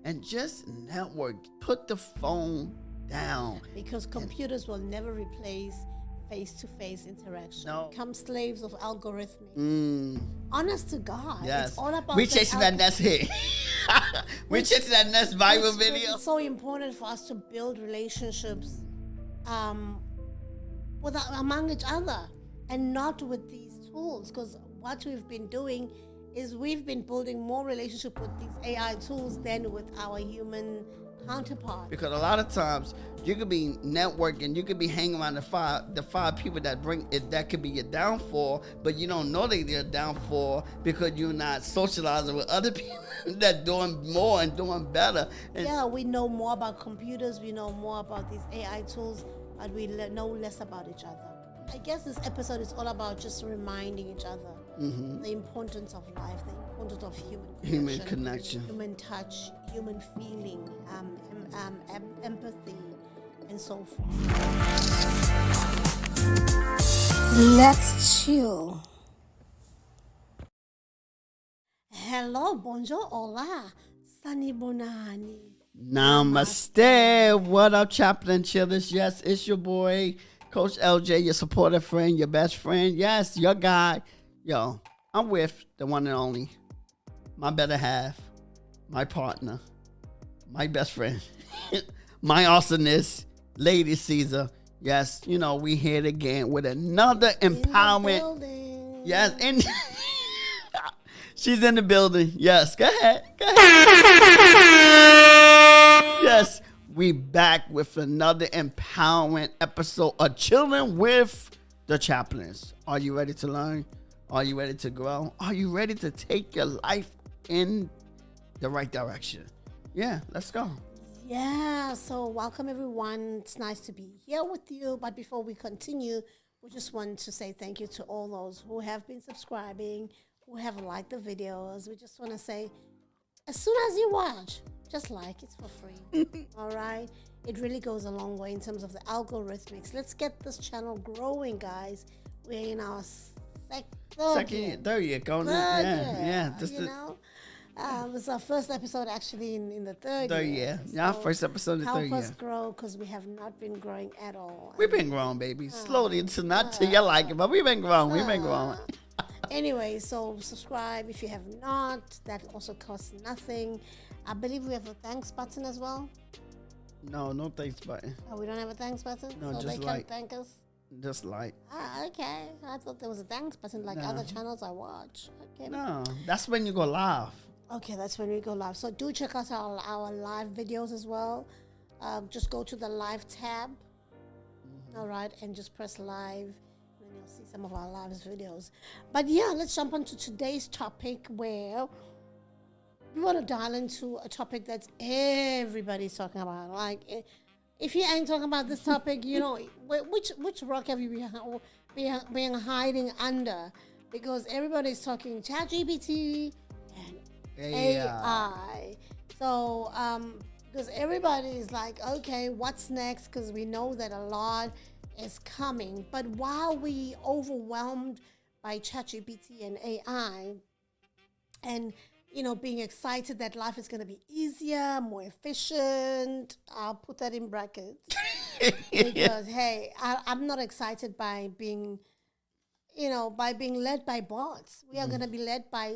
and just network. Put the phone down. Because computers will never replace face-to-face interaction. No. Become slaves of algorithmics. Honest to God. Yes. It's all about We chasing that next hit. We chasing that next viral video. It's so important for us to build relationships among each other and not with these tools. Because what we've been doing is we've been building more relationship with these AI tools than with our human counterparts. Because a lot of times you could be networking, you could be hanging around the five people that bring it, that could be your downfall, but you don't know they're your downfall because you're not socializing with other people that doing more and doing better. And yeah, we know more about computers, we know more about these AI tools, but we know less about each other. I guess this episode is all about just reminding each other the importance of life, the importance of human connection, human touch, human feeling, empathy, and so forth. Let's chill. Hello, bonjour, hola, Sani Bonani. Namaste. What up, Chaplain Chillers? Yes, it's your boy, Coach LJ, your supportive friend, your best friend. Yes, your guy. Yo, I'm with the one and only, my better half, my partner, my best friend, my awesomeness, Lady Caesar. Yes, you know, we here again with another empowerment. Yes, and she's in the building. Yes, go ahead. Yes, we back with another empowerment episode of Chilling with the Chaplins. Are you ready to learn? Are you ready to grow? Are you ready to take your life in the right direction? Yeah, let's go. Yeah, so welcome everyone. It's nice to be here with you. But before we continue, we just want to say thank you to all those who have been subscribing, who have liked the videos. We just want to say, as soon as you watch, just like, it's for free. All right? It really goes a long way in terms of the algorithmics. Let's get this channel growing, guys. We're in our third year. Going it's our first episode actually in the third year. Yeah, so first episode in the third year. Help us grow because we have not been growing at all. We've been growing, baby. Slowly. It's not till you like it, but we've been growing. Anyway, so subscribe if you have not. That also costs nothing. I believe we have a thanks button as well. No thanks button. Oh, we don't have a thanks button? No, so just they like. can thank us? Just like. Okay. I thought there was a thanks button like other channels I watch. Okay. No, that's when you go live. Okay, that's when we go live. So do check out our live videos as well. Just go to the live tab. All right, and just press live. And you'll see some of our live videos. But yeah, let's jump on to today's topic where we want to dial into a topic that everybody's talking about. Like, if you ain't talking about this topic, you know, which rock have you been hiding under? Because everybody's talking ChatGPT and AI. So, because everybody is like, okay, what's next? Because we know that a lot is coming. But while we overwhelmed by ChatGPT and AI, and you know, being excited that life is going to be easier, more efficient. I'll put that in brackets. Because, hey, I'm not excited by being, led by bots. We are going to be led by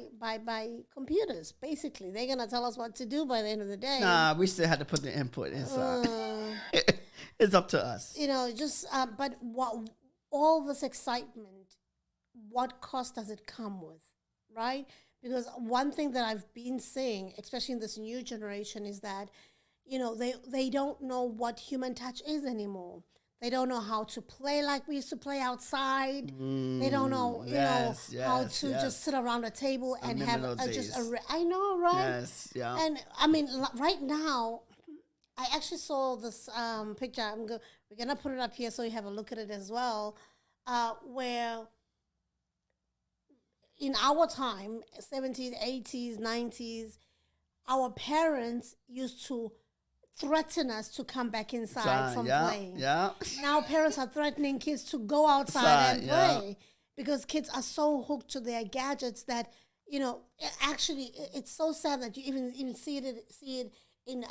computers, basically. They're going to tell us what to do by the end of the day. Nah, we still have to put the input inside. It's up to us. But all this excitement, what cost does it come with, right? Because one thing that I've been seeing, especially in this new generation, is that, they don't know what human touch is anymore. They don't know how to play like we used to play outside. They don't know, how to just sit around a table and have I know, right? Yes, yeah. And I mean, right now, I actually saw this picture. We're gonna put it up here so you have a look at it as well, where in our time, 70s, 80s, 90s, our parents used to threaten us to come back inside from playing. Yeah. Now parents are threatening kids to go outside and play because kids are so hooked to their gadgets that, actually it's so sad that you even see it in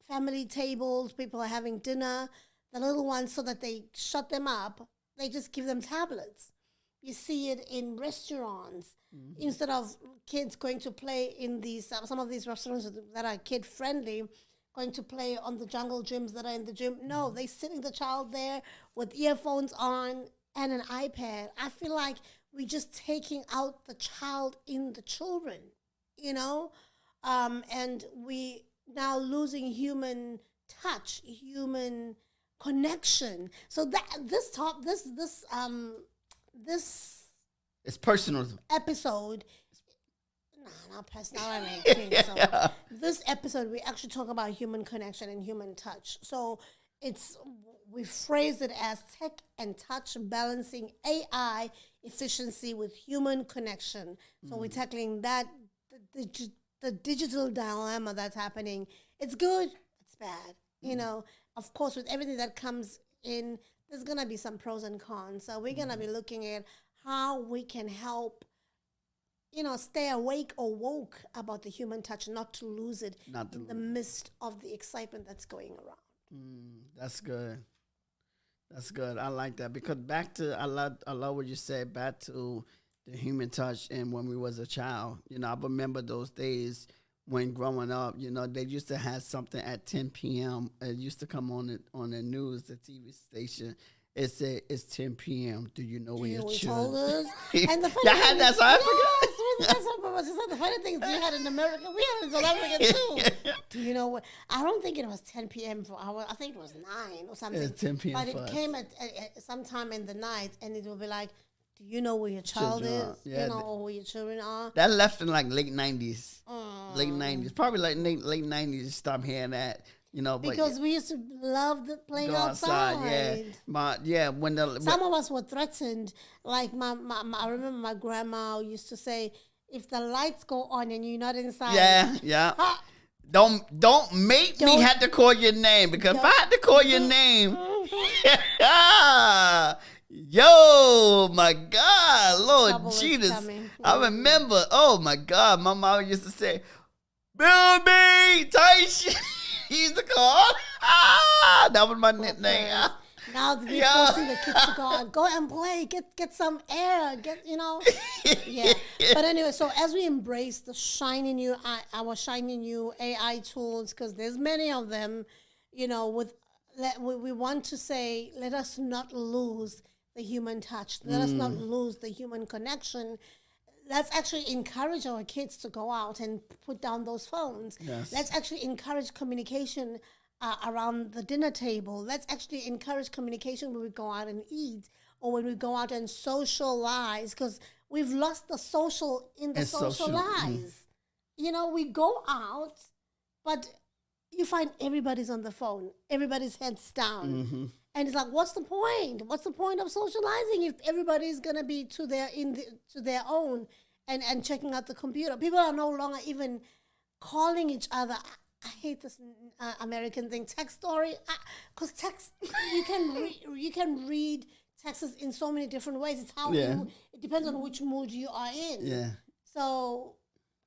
family tables, people are having dinner, the little ones, so that they shut them up, they just give them tablets. You see it in restaurants. Instead of kids going to play in these some of these restaurants that are kid friendly, going to play on the jungle gyms that are in the gym. No, they sitting the child there with earphones on and an iPad. I feel like we're just taking out the child in the children, you know, and we now losing human touch, human connection. So that this It's personal. episode, not personal. I mean, so this episode we actually talk about human connection and human touch. So we phrase it as tech and touch balancing AI efficiency with human connection. So we're tackling that the digital dilemma that's happening. It's good, it's bad. You know, of course, with everything that comes in, there's gonna be some pros and cons. So we're gonna be looking at how we can help, you know, stay awake or woke about the human touch, not to lose it in the midst of the excitement that's going around. That's good. That's good. I like that, because back to I love what you said. Back to the human touch, and when we was a child, you know, I remember those days when growing up. You know, they used to have something at 10 p.m. It used to come on the news, the TV station. It said it's 10 p.m. Do you know where your children? And the funny y'all had that, so I forgot. The funny thing is, you had in America, we had in South Africa too. Do you know what? I don't think it was 10 p.m. for our. I think it was 9 or something. It's 10 p.m. But it came at sometime in the night, and it will be like, do you know where your child is? Yeah, you know, or where your children are? That left in like late 90s. Late 90s. Probably like late 90s. Stop hearing that. You know, because we used to love playing outside. Yeah. When some of us were threatened. Like I remember my grandma used to say, if the lights go on and you're not inside, don't make me have to call your name, because if I had to call your name, yo, my God, Lord Jesus, I remember. Oh my God, my mom used to say, "Bilby, tight shit." He used to call. That was my nickname. Now we're forcing the kids to go and play, get some air, yeah. But anyway, so as we embrace the our shiny new AI tools, because there's many of them, you know, we want to say, let us not lose the human touch. Let us not lose the human connection. Let's actually encourage our kids to go out and put down those phones. Yes. Let's actually encourage communication around the dinner table. Let's actually encourage communication when we go out and eat, or when we go out and socialize, because we've lost the social in the socialize. You know, we go out, but you find everybody's on the phone, everybody's heads down. And it's like, what's the point? What's the point of socializing if everybody's gonna be to their own and checking out the computer? People are no longer even calling each other. I hate this American thing, text story, because text you can read texts in so many different ways. It's how it depends on which mood you are in. Yeah. So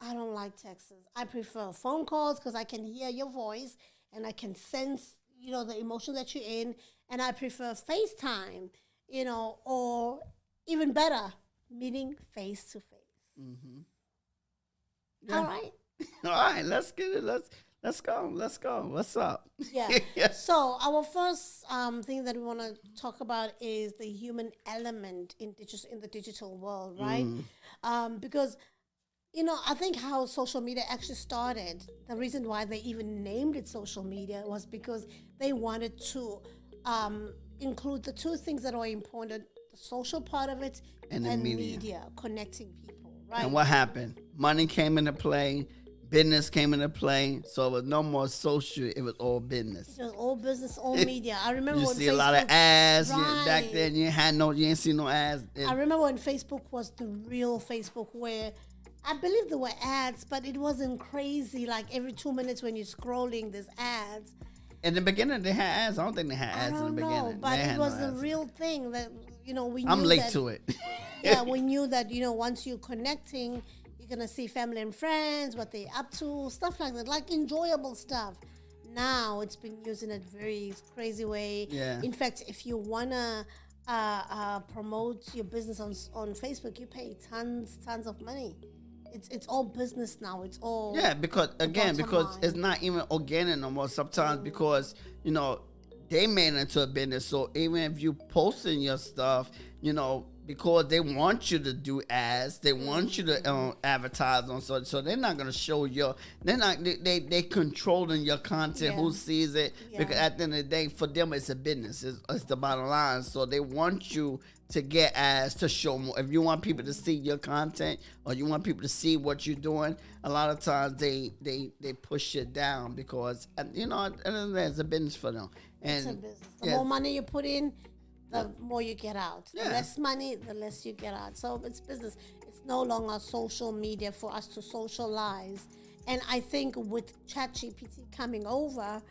I don't like texts. I prefer phone calls, because I can hear your voice and I can sense, you know, the emotion that you're in. And I prefer FaceTime, you know, or even better, meeting face to face. Yeah. All right. All right, let's get it. Let's go. What's up? Yeah. So our first thing that we want to talk about is the human element in the digital world, right? Because, you know, I think how social media actually started, the reason why they even named it social media was because they wanted to include the two things that are important, the social part of it and media, connecting people, right? And what happened? Money came into play, business came into play, so it was no more social, it was all business. It was all business, all media. I remember you when see Facebook, a lot of ads right. back then. You ain't see no ads. I remember when Facebook was the real Facebook, where I believe there were ads, but it wasn't crazy. Like every 2 minutes when you're scrolling, there's ads. In the beginning, they had ads. I don't think they had ads in the beginning. But it was the real thing that, you know, we knew. I'm late to it. Yeah, we knew that, you know, once you're connecting, You're gonna see family and friends, what they're up to, stuff like that, like enjoyable stuff. Now it's been used in a very crazy way. Yeah. In fact, if you wanna promote your business on Facebook, you pay tons of money. It's all business now. It's all Yeah, because the again, bottom because line. it's not even organic no more. Sometimes because they made it into a business. So even if you posting your stuff, because they want you to do ads, they want you to advertise on. So they're not gonna show your. They're not. They controlling your content. Yeah. Who sees it? Yeah. Because at the end of the day, for them, it's a business. It's the bottom line. So they want you to get ads to show more. If you want people to see your content or you want people to see what you're doing, a lot of times they push it down because at the end of the day, it's a business for them. It's a And business. The more money you put in, the more you get out. The Yeah. less money, the less you get out. So it's business. It's no longer social media for us to socialize. And I think with ChatGPT coming over,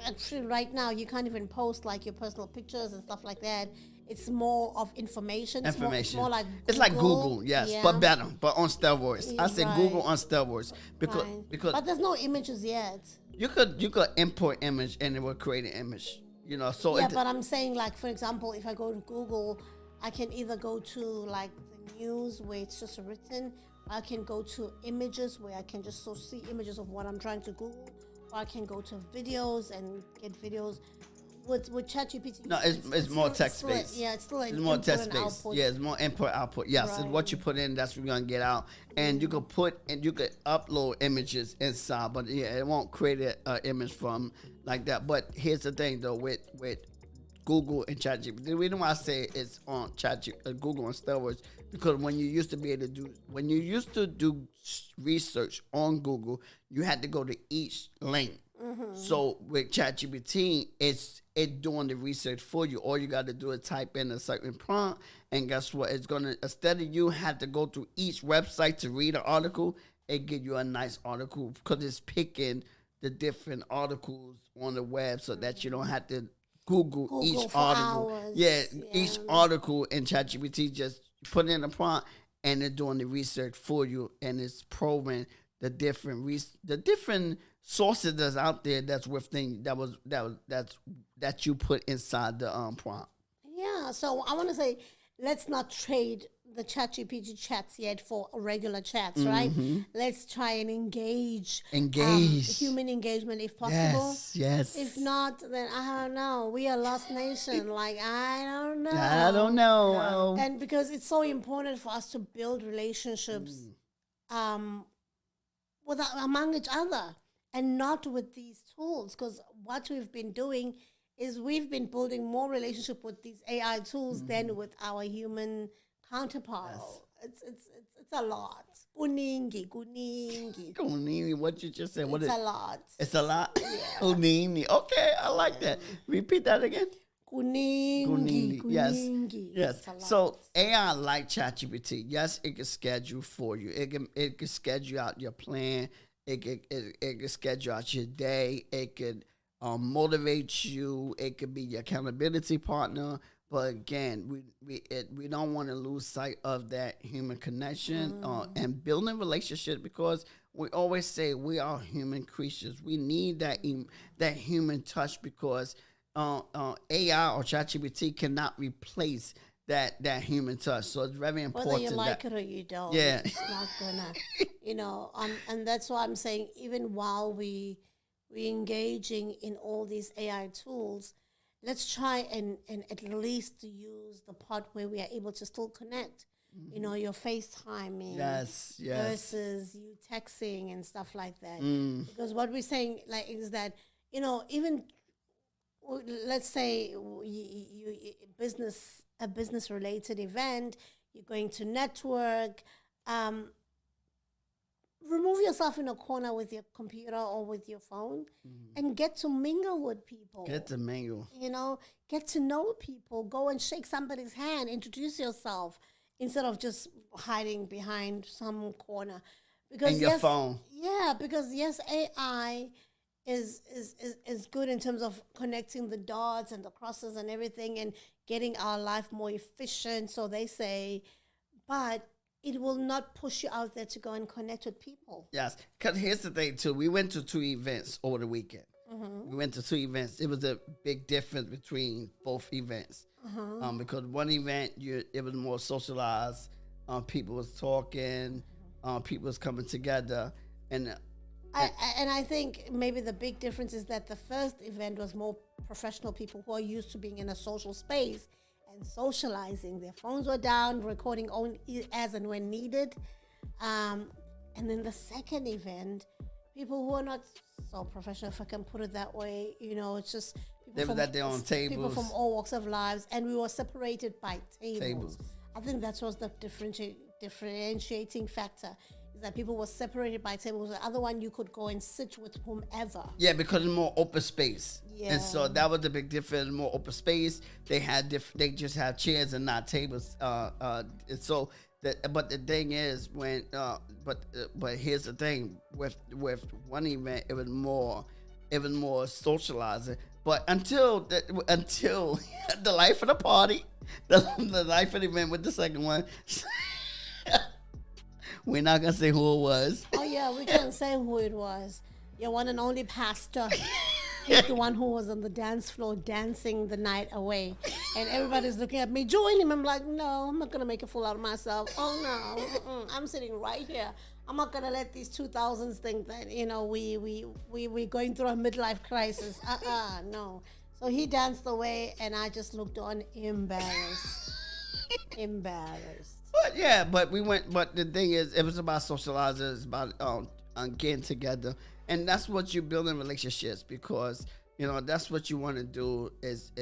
actually right now you can't even post like your personal pictures and stuff like that. It's more of information. information. It's more like It's like Google, yes, Yeah. but better, but on steroids. I say Right. Google on steroids because Right. because But there's no images yet. you could import image and it will create an image. So Yeah, but I'm saying, like, for example, if I go to Google, I can either go to like the news where it's just written, or I can go to images where I can just see images of what I'm trying to Google, or I can go to videos and get videos. With ChatGPT, No, it's more text still based. Yeah, it's still an It's more input text and based. output. Yeah, it's more input output. Yes, it's what you put in. That's what you're gonna get out. And you could upload images inside, but yeah, it won't create an image from like that. But here's the thing though, with Google and ChatGPT. The reason why I say it's on Google and steroids because when you used to do research on Google, you had to go to each link. So with ChatGPT, it's doing the research for you. All you got to do is type in a certain prompt, and guess what? It's gonna, instead of you have to go to each website to read an article, it give you a nice article because it's picking the different articles on the web so that you don't have to Google each for article. hours. Each article in ChatGPT, just put in a prompt and it's doing the research for you, and it's probing the different sources that's out there that's within that you put inside the prompt. Yeah, so I want to say, let's not trade the ChatGPT chats yet for regular chats, right? Let's try and engage human engagement if possible. Yes. If not, then I don't know. We are lost nation. Like, I don't know. I don't know. And because it's so important for us to build relationships among each other and not with these tools. Because what we've been doing is we've been building more relationship with these AI tools than with our human counterparts. It's a lot. Kuningi. Kunini, what you just said? It's a lot. It's a lot. Kunini. Okay, I like that. Repeat that again. Kuningi. Yes. So AI like ChatGPT. Yes, it can schedule for you. It can schedule out your plan. It can schedule out your day. It could motivate you. It could be your accountability partner. But again, we don't want to lose sight of that human connection and building relationships, because we always say we are human creatures. We need that human touch, because AI or ChatGPT cannot replace that human touch. So it's very important. Whether you like it or you don't, it's not gonna, and that's why I'm saying, even while we engaging in all these AI tools, let's try and at least use the part where we are able to still connect. Your FaceTiming versus you texting and stuff like that. Because what we're saying is that, even let's say you a business related event, you're going to network, remove yourself in a corner with your computer or with your phone and get to mingle with people. Get to mingle. Get to know people. Go and shake somebody's hand. Introduce yourself instead of just hiding behind some corner. Because and your phone. Yeah, because yes, AI is good in terms of connecting the dots and the crosses and everything and getting our life more efficient, so they say. But it will not push you out there to go and connect with people. Yes, because here's the thing too. We went to 2 events over the weekend. We went to 2 events. It was a big difference between both events. Because one event, it was more socialized. People was talking. People was coming together, and I think maybe the big difference is that the first event was more professional people who are used to being in a social space and socializing. Their phones were down, recording only as and when needed. And then the second event, people who are not so professional, if I can put it that way, it's just they were at their own tables. People from all walks of lives, and we were separated by tables. I think that was the differentiating factor. Is that people were separated by tables. The other one, you could go and sit with whomever. Yeah, because it's more open spape. Yeah. And so that was the big difference. More open space. They had they just had chairs and not tables. So. But the thing is, but here's the thing, with one event, it was more socializing. But until the life of the party, the life of the event with the second one, we're not gonna say who it was. Oh yeah, we can't say who it was. Your one and only pastor. He's the one who was on the dance floor dancing the night away. And everybody's looking at me, join him. I'm like, no, I'm not going to make a fool out of myself. Oh, no, I'm sitting right here. I'm not going to let these 2000s think that, we're going through a midlife crisis. No. So he danced away, and I just looked on embarrassed. But yeah, but we went, but the thing is, it was about socializing, it's about getting together. And that's what you build in relationships, because that's what you want to do is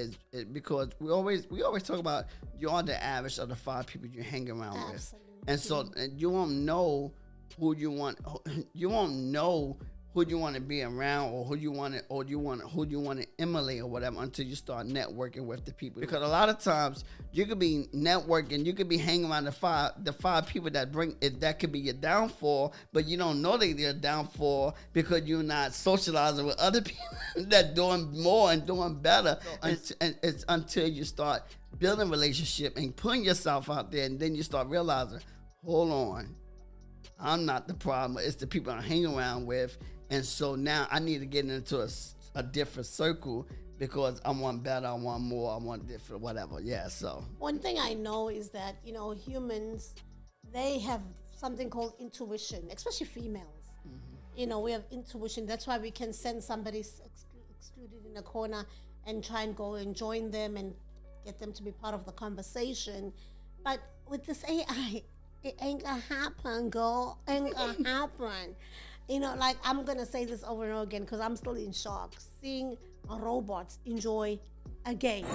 because we always talk about you are the average of the 5 people you hang around with, and so you won't know who you want to be around, or who you want to emulate or whatever, until you start networking with the people. Because a lot of times you could be networking, you could be hanging around the five people that could be your downfall, but you don't know that they're downfall because you're not socializing with other people that doing more and doing better. And it's until you start building a relationship and putting yourself out there, and then you start realizing, hold on, I'm not the problem. It's the people I hang around with. And so now I need to get into a different circle, because I want better, I want more, I want different, whatever. Yeah, so. One thing I know is that, humans, they have something called intuition, especially females. We have intuition. That's why we can send somebody excluded in a corner and try and go and join them and get them to be part of the conversation. But with this AI, it ain't gonna happen, girl. Ain't gonna happen. I'm going to say this over and over again because I'm still in shock. Seeing robots enjoy a game.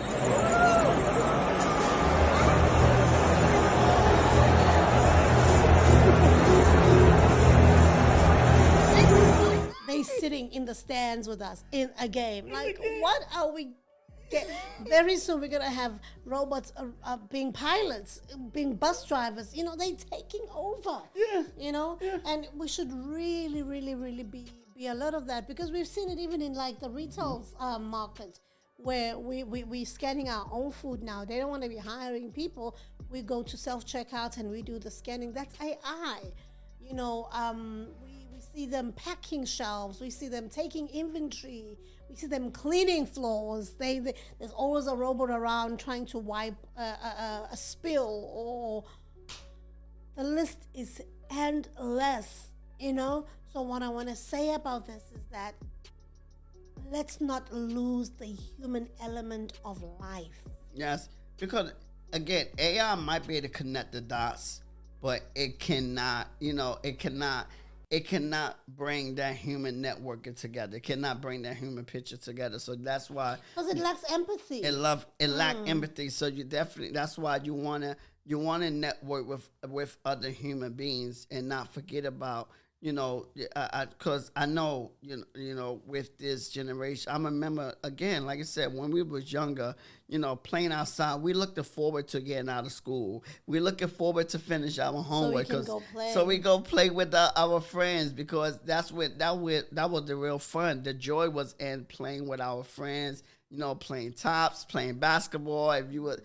They sitting in the stands with us in a game. Like, what are we very soon we're going to have robots being pilots, being bus drivers. They taking over. Yeah. And we should really, really, really be alert of that, because we've seen it even in like the retail market, where we scanning our own food now. They don't want to be hiring people. We go to self-checkout and we do the scanning. That's AI. We see them packing shelves. We see them taking inventory. We see them cleaning floors. There's always a robot around trying to wipe a spill, or the list is endless, So what I want to say about this is that let's not lose the human element of life. Yes, because again, AI might be able to connect the dots, but it cannot, it cannot bring that human networking together. It cannot bring that human picture together. So that's why, because it lacks empathy. It lacks empathy. So that's why you wanna network with other human beings and not forget about, because I know, with this generation, I remember, again, like I said, when we was younger, playing outside, we looking forward to getting out of school. We looking forward to finish our homework. So we go play with our friends, because that was the real fun. The joy was in playing with our friends, playing tops, playing basketball, if you were,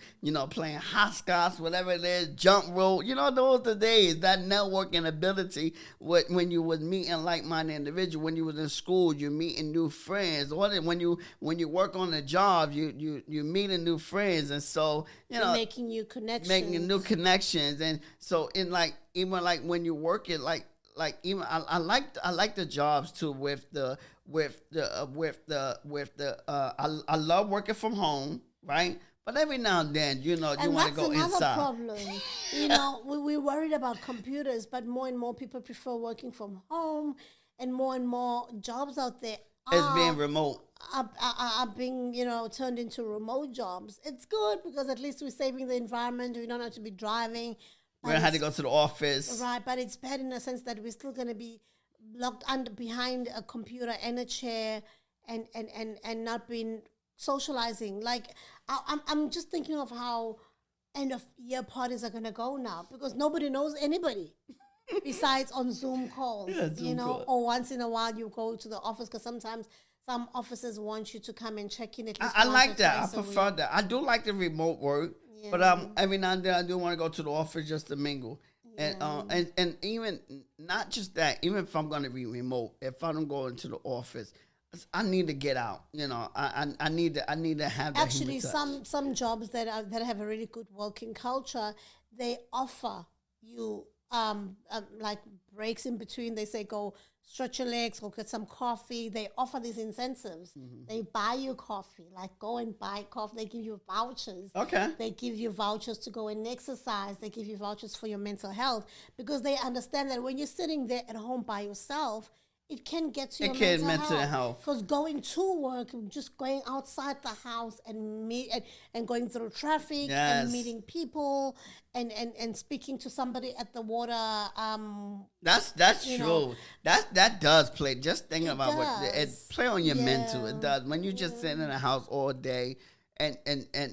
playing hopscotch, whatever it is, jump rope, those are the days, that networking ability, when you was meeting like-minded individuals, when you was in school, you're meeting new friends, or when you work on a job, you meeting new friends, and so, making new connections. Making new connections, and so even like when you work it, like even I like the jobs too I love working from home, right? But every now and then, you want to go inside. And that's another problem. We're worried about computers, but more and more people prefer working from home, and more jobs out there It's being remote. Are being, turned into remote jobs. It's good because at least we're saving the environment. We don't have to be driving. We don't have to go to the office. Right, but it's bad in the sense that we're still going to be locked behind a computer and a chair and not being socializing. Like, I'm just thinking of how end of year parties are going to go now because nobody knows anybody besides on Zoom calls, calls. Or once in a while you go to the office because sometimes some offices want you to come and check in at least I like that. I prefer that. I do like the remote work. Yeah. But every now and then I do want to go to the office just to mingle. Yeah. And even not just that, even if I'm going to be remote, if I don't go into the office, I need to get out. I need to have that. Actually, some jobs that have a really good working culture, they offer you like breaks in between. They say go stretch your legs, go get some coffee. They offer these incentives. Mm-hmm. They buy you coffee, like go and buy coffee. They give you vouchers. Okay. They give you vouchers to go and exercise. They give you vouchers for your mental health because they understand that when you're sitting there at home by yourself, it can get to your mental health. Because going to work, just going outside the house and and going through traffic and meeting people and speaking to somebody at the water. That's true. That does play. Just thinking about it play on your mental. It does. When you just sitting in the house all day and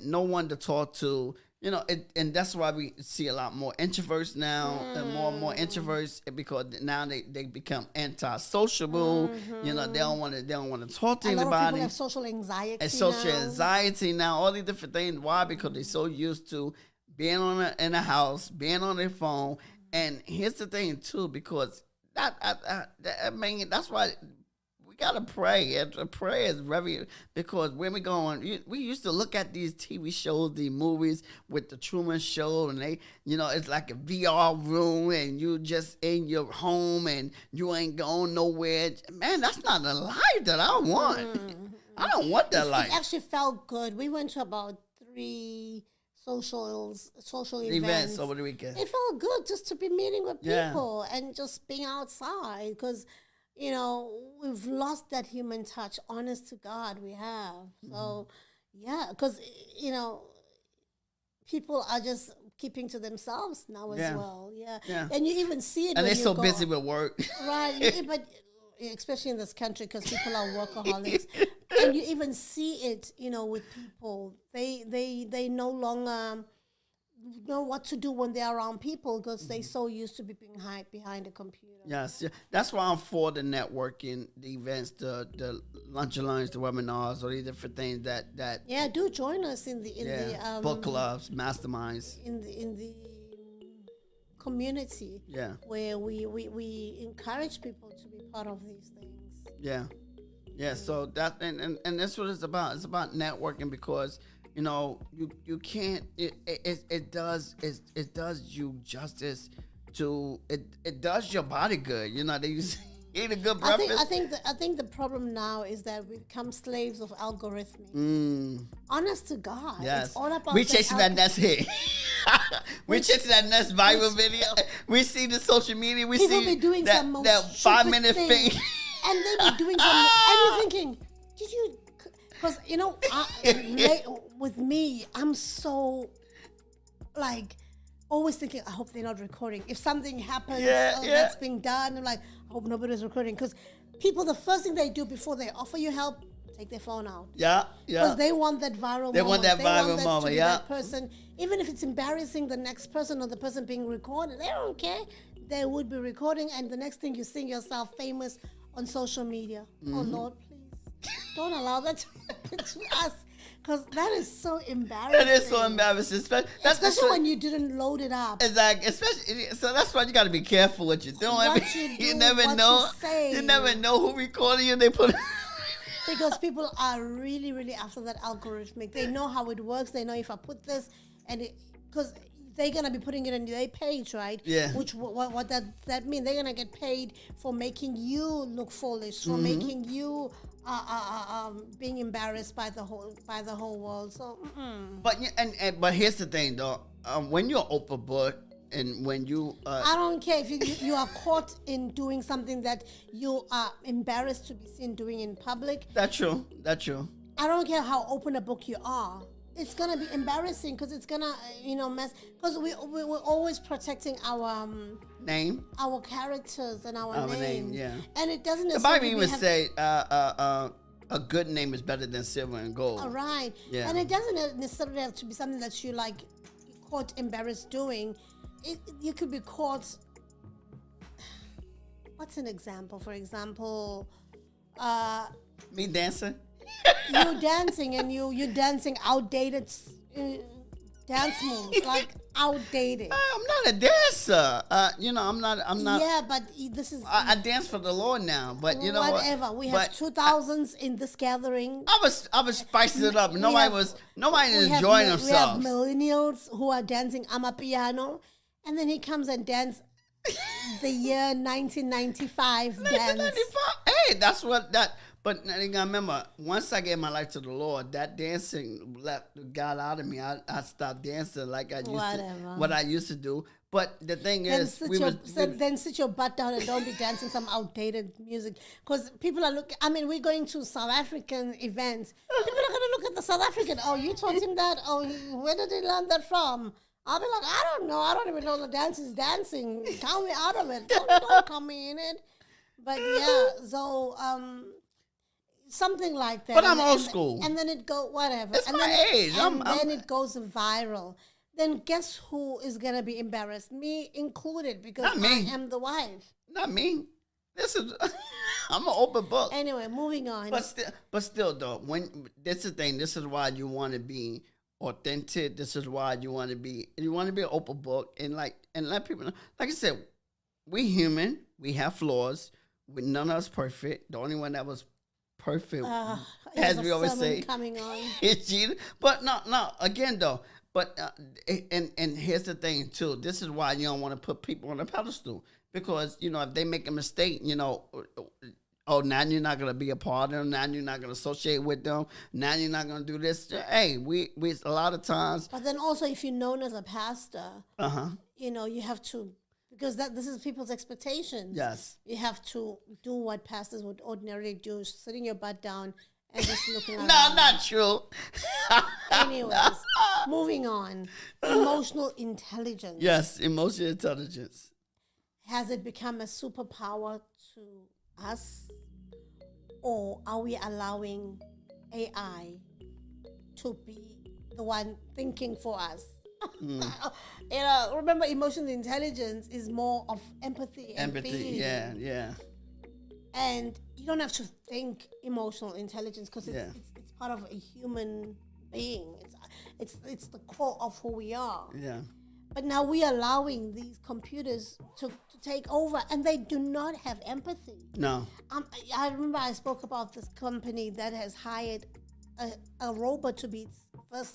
no one to talk to. And that's why we see a lot more introverts now, and more introverts because now they become antisociable. Mm-hmm. They don't want to talk to anybody. A lot of people have social anxiety. And social anxiety now, all these different things. Why? Because they're so used to being in a house, being on their phone. And here's the thing too, because that's why. Gotta pray. And prayer is very, because when we going, we used to look at these TV shows, these movies with the Truman Show, and they, it's like a VR room, and you just in your home, and you ain't going nowhere. Man, that's not the life that I want. Mm-hmm. I don't want that life. It actually felt good. We went to about 3 social events over the weekend. It felt good just to be meeting with people and just being outside because. We've lost that human touch. Honest to God, we have. So, because, people are just keeping to themselves now as well. Yeah. And you even see it and they're so busy with work. Right. But especially in this country because people are workaholics. And you even see it, with people. They no longer know what to do when they're around people because they're so used to being behind a computer. Yes, that's why I'm for the networking, the events, the lunch and learns, the webinars, all these different things that. Yeah, do join us in the book clubs, masterminds. In the community. Yeah. Where we encourage people to be part of these things. Yeah. Yeah. So that and that's what it's about. It's about networking because. You can't. It does you justice to it. It does your body good. They eat a good breakfast. I think the problem now is that we become slaves of algorithmic. Honest to God, yes. It's all about we chasing that next hit. We chasing that next viral video. We see the social media. We people see be doing that 5-minute thing, and they be doing some. And you're thinking, did you? Because, with me, I'm so, always thinking, I hope they're not recording. If something happens that's being done, I'm like, I hope nobody's recording. Because people, the first thing they do before they offer you help, take their phone out. Yeah. Because they want that viral moment. They want that moment, that person, even if it's embarrassing the next person or the person being recorded, they don't care. They would be recording, and the next thing you see yourself famous on social media. Mm-hmm. Oh, Lord, please. don't allow that to happen to us. Because that is so embarrassing. It is so embarrassing, especially when you didn't load it up. Exactly. Especially, so that's why you got to be careful what you're doing. What you do, never know. You never know who recording you. They put. Because people are really, really after that algorithmic. They know how it works. They know if I put this and because they're gonna be putting it on their page, right? Yeah. Which what that means? They're gonna get paid for making you look foolish, for making you being embarrassed by the whole world. So. But but here's the thing, though. When you're open book and when you, I don't care if you are caught in doing something that you are embarrassed to be seen doing in public. That's true. That's true. I don't care how open a book you are. It's gonna be embarrassing because it's gonna, mess. Because we're always protecting our name, our characters, and our name. Yeah. And it doesn't. The Bible even say a good name is better than silver and gold. All right. Yeah. And it doesn't necessarily have to be something that you like caught embarrassed doing. You could be caught. What's an example? For example, me dancing. You dancing and you're dancing outdated dance moves, like outdated. I'm not a dancer. I'm not. Yeah, but this is. I dance for the Lord now, but you know whatever. what? We have 2000s in this gathering. I was spicing it up. Nobody was enjoying themselves. We have millennials who are dancing amapiano, and then he comes and dance the year 1995 dance. 1995. Hey, that's what that. But you gotta remember, once I gave my life to the Lord, that dancing got out of me. I stopped dancing like I used what I used to do. But the thing is, then sit your butt down and don't be dancing some outdated music. Because people are looking. I mean, we're going to South African events. People are gonna look at the South African. Oh, you taught him that. Oh, where did he learn that from? I'll be like, I don't know. I don't even know the dance is dancing. Count me out of it. Don't count me in it. But yeah, so something like that. But I'm old school. And then it whatever. It's and my then age. Then it goes viral. Then guess who is gonna be embarrassed? Me included, because I am the wife. Not me. This is I'm an open book. Anyway, moving on. But still though, this is the thing. This is why you want to be authentic. This is why you want to be an open book and let people know. Like I said, we human. We have flaws. None of us perfect. The only one that was perfect, as we always say, coming on. is Jesus. But no. Again though. But and here's the thing too. This is why you don't want to put people on a pedestal, because if they make a mistake, now you're not gonna be a part of them. Now you're not gonna associate with them. Now you're not gonna do this. Hey, we a lot of times. But then also, if you're known as a pastor, you have to, because this is people's expectations. Yes, you have to do what pastors would ordinarily do: sitting your butt down and just looking around. No, not true. Anyways, moving on. Emotional intelligence. Yes, emotional intelligence. Has it become a superpower to us, or are we allowing AI to be the one thinking for us? Remember, emotional intelligence is more of empathy and feeling. Yeah. And you don't have to think emotional intelligence, because it's part of a human being. It's the core of who we are. Yeah. But now we're allowing these computers to take over, and they do not have empathy. No. I remember I spoke about this company that has hired a robot to be its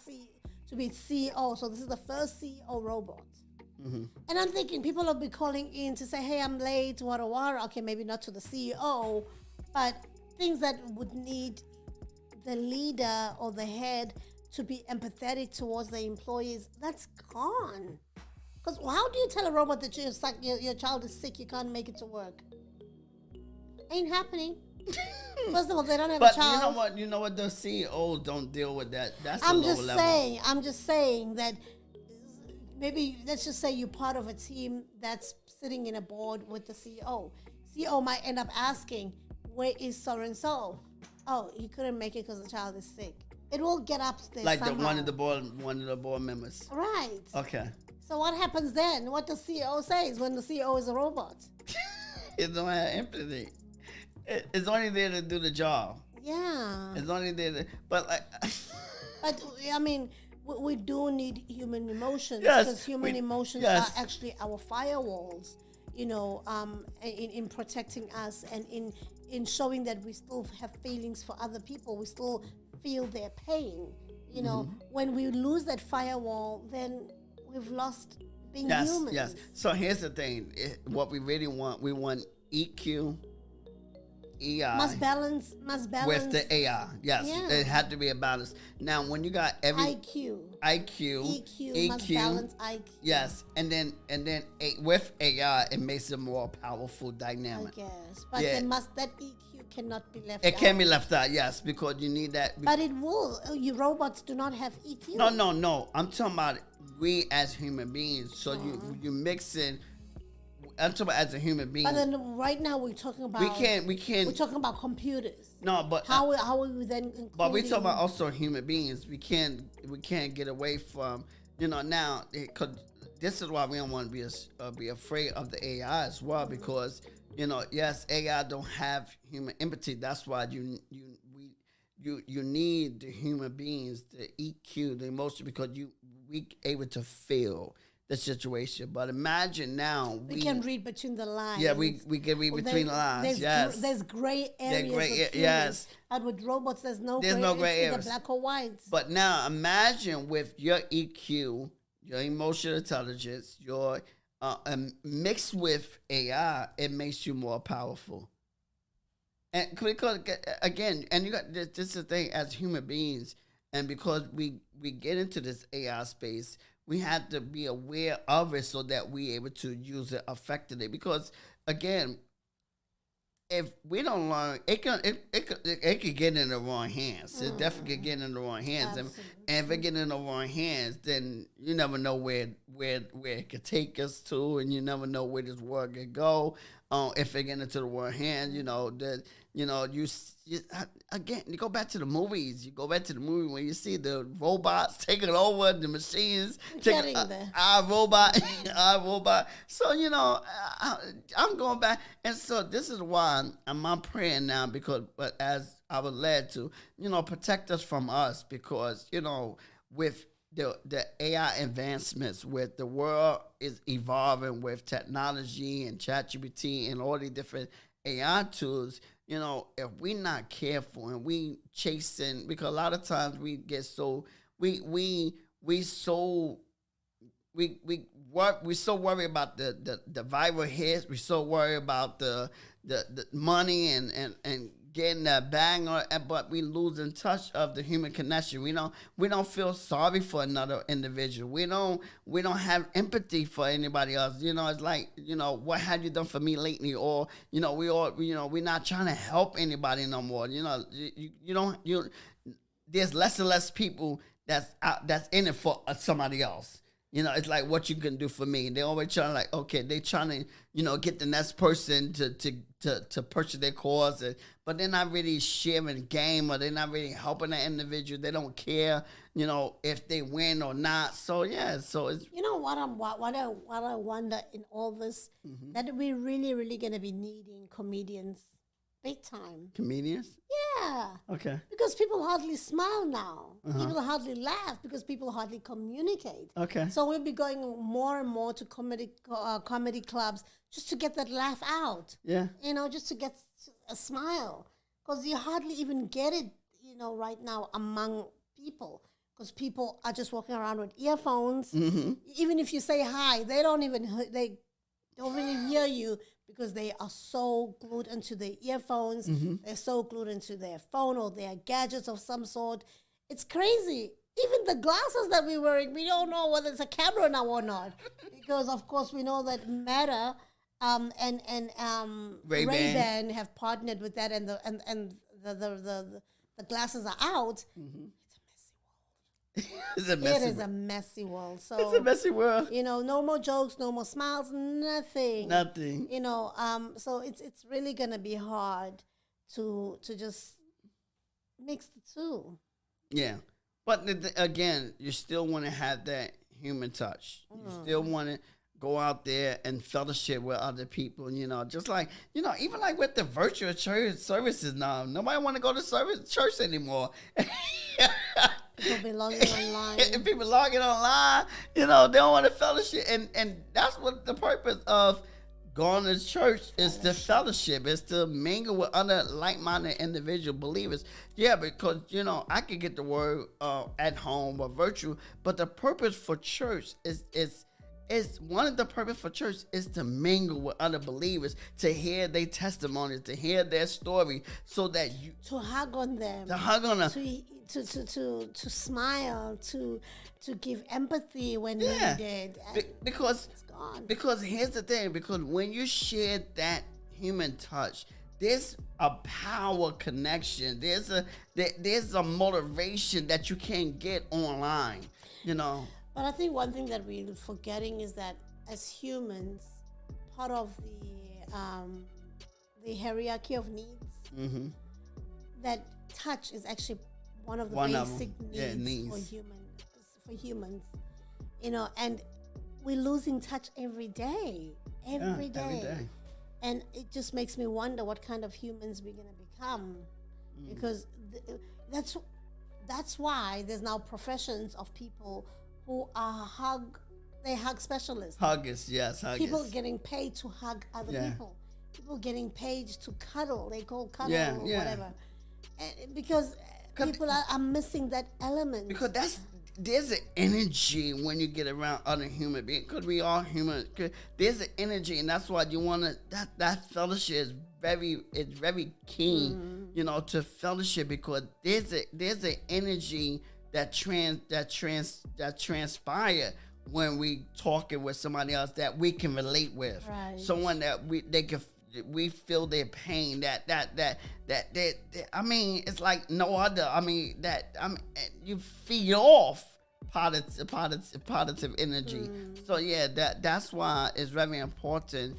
CEO. So this is the first CEO robot. Mm-hmm. And I'm thinking people will be calling in to say, hey, I'm late, wara. Okay, maybe not to the CEO, but things that would need the leader or the head to be empathetic towards the employees, that's gone. Because how do you tell a robot that your child is sick, you can't make it to work? Ain't happening. First of all, they don't have a child. But you know what? The CEOs don't deal with that. That's the I'm lower just level. I'm just saying that maybe, let's just say you're part of a team that's sitting in a board with the CEO. CEO might end up asking, where is so-and-so? Oh, he couldn't make it because the child is sick. It will get up there like somehow. one of the board members. Right. Okay. So what happens then? What the CEO says when the CEO is a robot? It don't have empathy. It's only there to do the job. Yeah. It's only there, but like, But I mean, we do need human emotions Yes, because human emotions yes. are actually our firewalls. In protecting us and in showing that we still have feelings for other people. We still feel their pain. When we lose that firewall, then we've lost being humans. yes. So here's the thing: what we really want, we want EQ, EI, Must balance with the AI. Yes, Yeah. it had to be a balance. Now, when you got every IQ. IQ, EQ must balance IQ. yes, and then with AI, it makes it more powerful I dynamic. guess, but Yeah. that EQ cannot be left. It out. can be left out, yes, because you need that. But it will. You robots do not have EQ. No. I'm talking about we as human beings. So you mix in. I'm talking about as a human being. But then right now we're talking about. We can't. We're talking about computers. No, but how are we then? but we including- talk about also human beings. We can't get away from now. This is why we don't want to be afraid of the AI as well, because yes, AI don't have human empathy. That's why you need the human beings, the EQ, the emotion, because we able to feel the situation. But imagine now we can read between the lines. Yeah, we can read between the lines. Yes, there's gray areas. Yes. And with robots, there's no gray areas. areas. Either black or white. But now imagine with your EQ, your emotional intelligence, your mixed with AI, it makes you more powerful. And because again, and you got this is the thing as human beings, and because we get into this AI space, we have to be aware of it so that we able to use it effectively. Because again, if we don't learn, it could get in the wrong hands. It definitely could get in the wrong hands, and if it get in the wrong hands, then you never know where it could take us to, and you never know where this world could go. If it get into the wrong hands, again, you go back to the movies. You go back to the movie when you see the robots taking over the machines. Getting there. Our robot. So I'm going back, and so this is why I'm praying now, because but as I was led to, protect us from us, because with the AI advancements, with the world is evolving with technology and ChatGPT and all these different AI tools. If we not careful and we chasing, because a lot of times we get so we so worried about the viral hits. We so worried about the money and getting that bang, but we losing touch of the human connection. We don't feel sorry for another individual. We don't have empathy for anybody else. It's like, what have you done for me lately? Or we're not trying to help anybody no more. There's less and less people that's in it for somebody else. It's like what you can do for me. They always trying they trying to, get the next person to purchase their cause, but they're not really sharing game, or they're not really helping that individual. They don't care, if they win or not. So yeah, so it's what I wonder in all this, that we're really, really gonna be needing comedians big time. Comedians? Yeah. Okay. Because people hardly smile now. People hardly laugh because people hardly communicate. Okay. So we'll be going more and more to comedy clubs just to get that laugh out. Yeah. Just to get a smile. Because you hardly even get it, right now among people. Because people are just walking around with earphones. Even if you say hi, they don't even hear you, because they are so glued into their earphones. They're so glued into their phone or their gadgets of some sort. It's crazy. Even the glasses that we're wearing, we don't know whether it's a camera now or not, because of course we know that Meta and Ray-Ban have partnered with that, and the glasses are out. It's a messy It is a messy world. So it's a messy world. no more jokes, no more smiles, nothing. Nothing. So it's really gonna be hard to just mix the two. Yeah, but again, you still want to have that human touch. You still want it. go out there and fellowship with other people, just like, even like with the virtual church services now, nobody want to go to church anymore. People be logging online. And people logging online, they don't want to fellowship. And that's what the purpose of going to church is, to fellowship, is to mingle with other like-minded individual believers. Yeah, because, I could get the word at home or virtual, but the purpose for church is one of the purpose for church is to mingle with other believers, to hear their testimonies, to hear their story, so that you to hug on them, to smile, to give empathy when needed. Because here's the thing, because when you share that human touch, there's a power connection. There's a motivation that you can't get online. But I think one thing that we're forgetting is that as humans, part of the hierarchy of needs, that touch is actually one of the basic needs for humans. And we're losing touch every day. Every day. And it just makes me wonder what kind of humans we're going to become. Because that's why there's now professions of people who are hug specialists. Huggers, yes, huggers. People getting paid to hug other people. People getting paid to cuddle. They call cuddle or whatever. And because people are missing that element. Because there's an energy when you get around other human beings. Because we are human. There's an energy, and that's why you want to. That fellowship is very keen, to fellowship, because there's an energy that transpire when we talking with somebody else that we can relate with, right. Someone that we feel their pain. That I mean, it's like no other. I mean, you feed off positive energy. So yeah, that's why it's very important.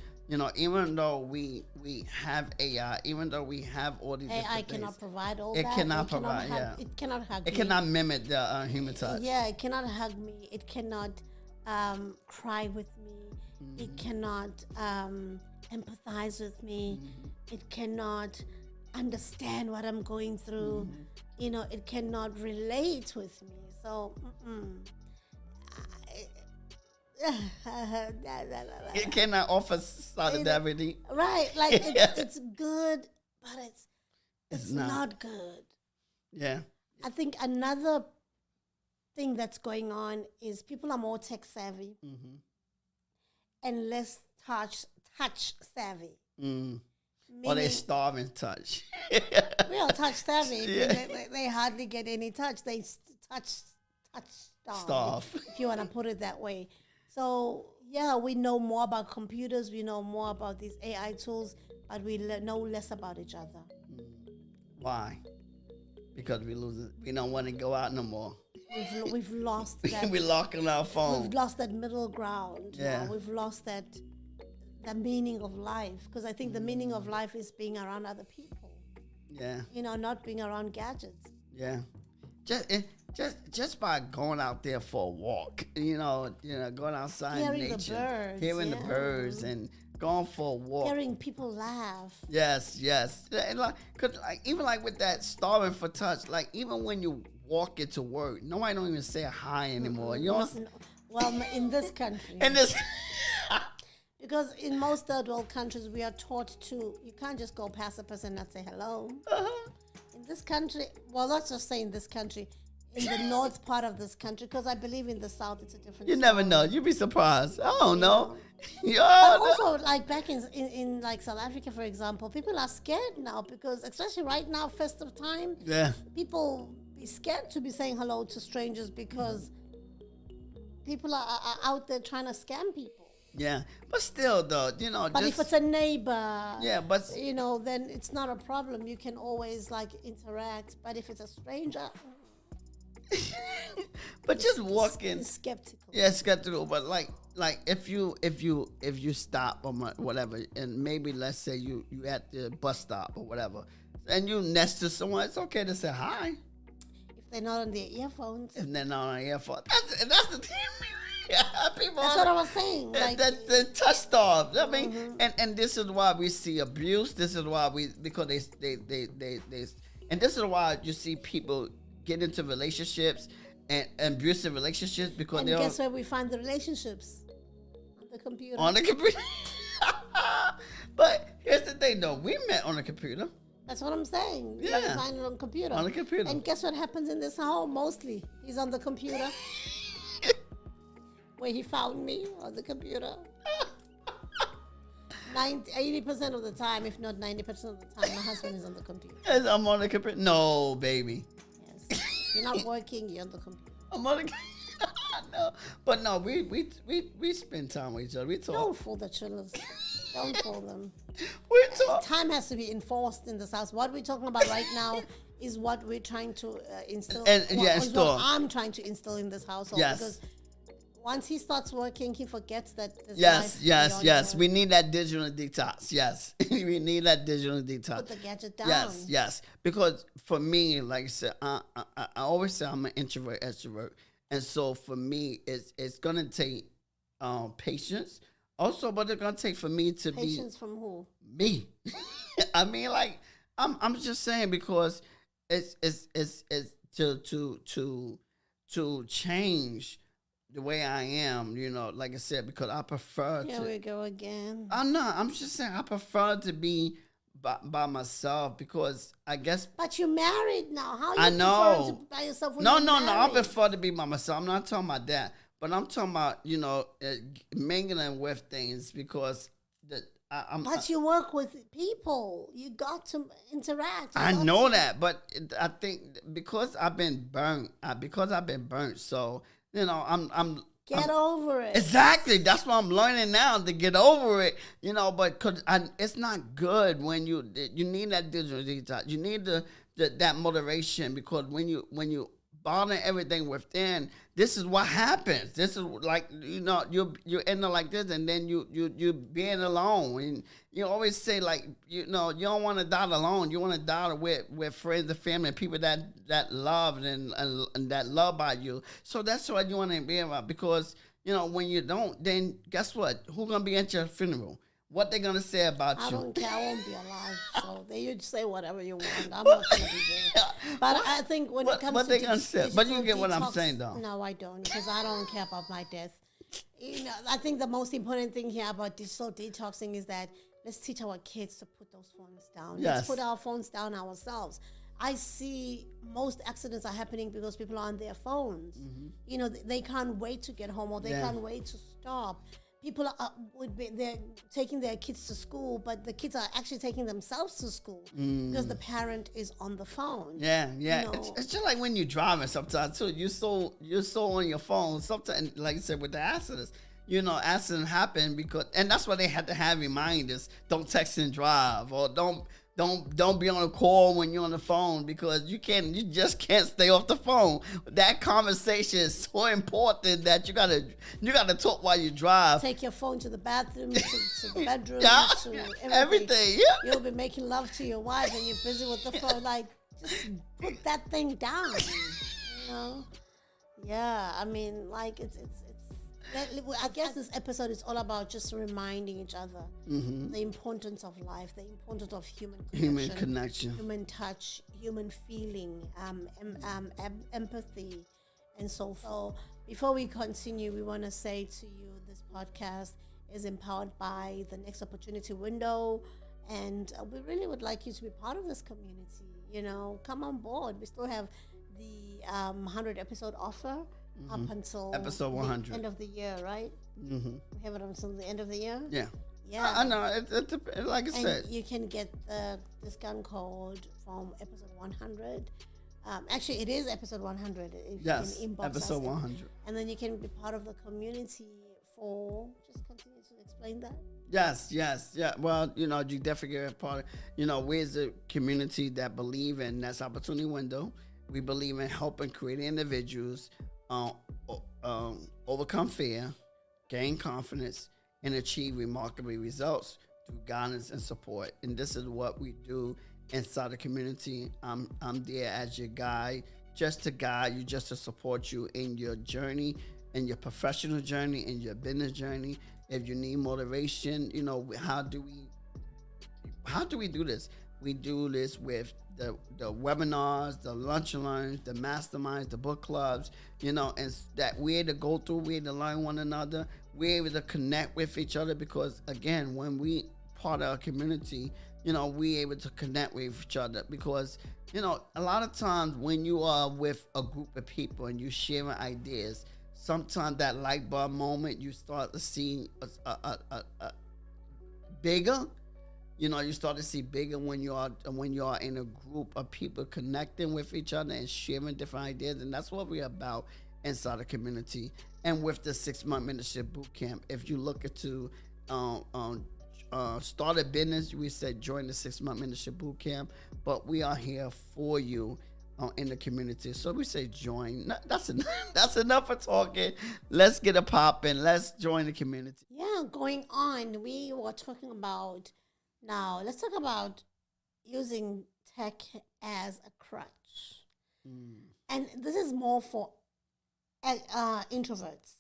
Even though we have AI, even though we have all these AI different cannot things, provide all it that. Cannot provide. It cannot hug. It me. cannot mimic the human touch. Yeah, it cannot hug me. It cannot cry with me. It cannot empathize with me. It cannot understand what I'm going through. It cannot relate with me. So. It cannot offer solidarity. Right, like it's good, but it's not good. Yeah. I think another thing that's going on is people are more tech savvy and less touch savvy. Or they starve in touch. Real touch savvy. They hardly get any touch. They touch starve. If you want to put it that way. So, yeah, we know more about computers. We know more about these AI tools, but we know less about each other. Why? Because we don't want to go out no more. We've lost that. We're locking our phone. We've lost that middle ground. Yeah. We've lost the meaning of life. Because I think the meaning of life is being around other people. Yeah. Not being around gadgets. Yeah. Just by going out there for a walk, going outside in nature, hearing the birds, and going for a walk, hearing people laugh. Yes, and even with that starving for touch, like even when you walk into work, nobody don't even say hi anymore. Well, in this country, because in most third world countries, we are taught you can't just go past a person and not say hello. In this country, well, let's just say in this country, in the north part of this country, because I believe in the south it's a different You story. Never know. You'd be surprised. I don't know. But also, like back in like South Africa, for example, people are scared now because, especially right now, festive time, people be scared to be saying hello to strangers because people are out there trying to scam people. Yeah, but still, though, But if it's a neighbor, then it's not a problem. You can always interact. But if it's a stranger, but just walking, skeptical. Yeah, skeptical. But if you stop or whatever, and maybe let's say you at the bus stop or whatever, and you next to someone, it's okay to say hi. If they're not on their earphones. If they're not on their earphones, that's the thing. People That's what I was saying. Like, that touched off. I mean, and this is why we see abuse. This is why because they and this is why you see people get into relationships and abusive relationships because and they guess don't where we find the relationships? On the computer. on the computer. But here's the thing, though. We met on the computer. That's what I'm saying. You Yeah. gotta find it on computer. On the computer. And guess what happens in this home? Mostly, he's on the computer. Where he found me on the computer. 80% of the time, if not 90% of the time, my husband is on the computer. Yes, I'm on the computer. No, baby. Yes. You're not working, you're on the computer. I'm on the No. But no, we spend time with each other. We talk. Don't fool the chillers. Don't fool them. We talk. Time has to be enforced in this house. What we're talking about right now is what we're trying to instill. Instill. What I'm trying to instill in this household. Yes. Because once he starts working, he forgets that. Yes. We need that digital detox. Yes, we need that digital detox. Put the gadget down. Yes. Because for me, like I said, I always say I'm an introvert, extrovert, and so for me, it's gonna take patience. Also, but it's gonna take for me to Patience from who? me. I mean, like I'm just saying because it's to change the way I am, like I said, because I prefer Here we go again. I'm not. I'm just saying I prefer to be by myself because I guess. But you're married now. How you I know. prefer to be by yourself when No. you're married? I prefer to be by myself. I'm not talking about that, but I'm talking about mingling with things because But you work with people. You got to interact. I know that, but I think because I've been burnt. So I'm Get over it. Exactly. That's what I'm learning now to get over it. But it's not good when you need that digital detox. You need that motivation because when you bother everything within, this is what happens. This is like you're ending like this, and then you being alone. And you always say like you don't want to die alone. You want to die with friends and family and people that love and that love by you. So that's what you want to be about because when you don't, then guess what? Who's gonna be at your funeral? What they gonna say about you? I don't care. I won't be alive. So you say whatever you want. I'm not gonna be there. But I think when it comes what to they gonna say? But you get what I'm detox, saying, though. No, I don't, because I don't care about my death. I think the most important thing here about digital detoxing is that let's teach our kids to put those phones down. Yes. Let's put our phones down ourselves. I see most accidents are happening because people are on their phones. Mm-hmm. They can't wait to get home or they can't wait to stop. People they're taking their kids to school, but the kids are actually taking themselves to school because the parent is on the phone. Yeah. It's just like when you're driving sometimes too. You're so on your phone. Sometimes, like I said, with the accidents, accident happen and that's why they had to have reminders. Don't text and drive, or don't be on a call when you're on the phone because you just can't stay off the phone. That conversation is so important that you gotta talk while you drive. Take your phone to the bathroom, to the bedroom, Yeah, to everything. Yeah. You'll be making love to your wife and you're busy with the phone. Like, just put that thing down. Yeah. I mean, like I guess this episode is all about just reminding each other the importance of life, the importance of human connection, human touch, human feeling, empathy, and so forth. So before we continue, we want to say to you, this podcast is empowered by the Next Opportunity Window, and we really would like you to be part of this community. Come on board. We still have the 100 episode offer. Up until episode 100, the end of the year, right? We have it until the end of the year. Yeah. Yeah. I know. Like I said, you can get the discount code from episode 100. Actually, it is episode 100. Yes, you can inbox episode us 100. and then you can be part of the community for. Just continue to explain that. Yes. Yeah. Well, you definitely get a part of, we as a community that believe in Next Opportunity Window. We believe in helping creative individuals overcome fear, gain confidence, and achieve remarkable results through guidance and support. And this is what we do inside the community. I'm there as your guide, just to guide you, just to support you in your journey in your professional journey, in your business journey. If you need motivation, how do we do this? We do this with the webinars, the lunch and learns, the masterminds, the book clubs, and that we're able to go through, we're able to learn one another, we're able to connect with each other because, again, when we part of our community, we're able to connect with each other because, a lot of times when you are with a group of people and you sharing ideas, sometimes that light bulb moment, you start to see a bigger. You start to see bigger when you are in a group of people connecting with each other and sharing different ideas, and that's what we're about inside the community. And with the 6-month mentorship boot camp, if you look into start a business, we said join the 6-month mentorship boot camp, but we are here for you in the community. So we say join. That's enough. That's enough for talking. Let's get it popping. Let's join the community. Yeah, going on, we were talking about. Now, let's talk about using tech as a crutch. And this is more for introverts